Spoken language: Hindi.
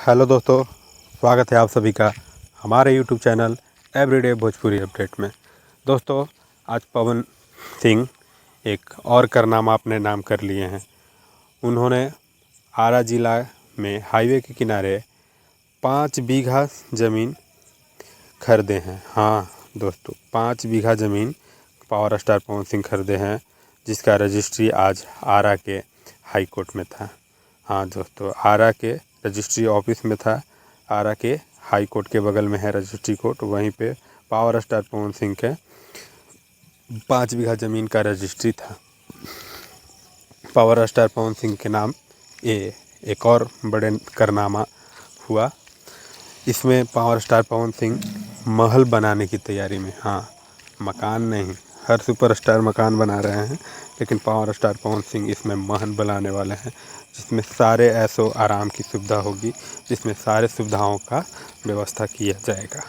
हेलो दोस्तों, स्वागत है आप सभी का हमारे YouTube channel everyday Bhojpuri update में। दोस्तों, आज पवन सिंह एक और कारनामा अपने नाम कर लिए हैं। उन्होंने आरा ज़िला में हाईवे के किनारे 5 बीघा ज़मीन खरीदे हैं। हाँ दोस्तों, 5 बीघा ज़मीन पावर स्टार पवन सिंह खरीदे हैं, जिसका रजिस्ट्री आज आरा के हाई कोर्ट में था। हाँ दोस्तों, आरा के रजिस्ट्री ऑफिस में था। आरा के हाई कोर्ट के बगल में है रजिस्ट्री कोर्ट, वहीं पे पावर स्टार पवन सिंह के 5 बीघा ज़मीन का रजिस्ट्री था। पावर स्टार पवन सिंह के नाम ये एक और बड़े कारनामा हुआ। इसमें पावर स्टार पवन सिंह महल बनाने की तैयारी में, हाँ मकान नहीं, हर सुपरस्टार मकान बना रहे हैं, लेकिन पावर स्टार पवन सिंह इसमें महल बनाने वाले हैं, जिसमें सारे ऐशो आराम की सुविधा होगी, जिसमें सारे सुविधाओं का व्यवस्था किया जाएगा।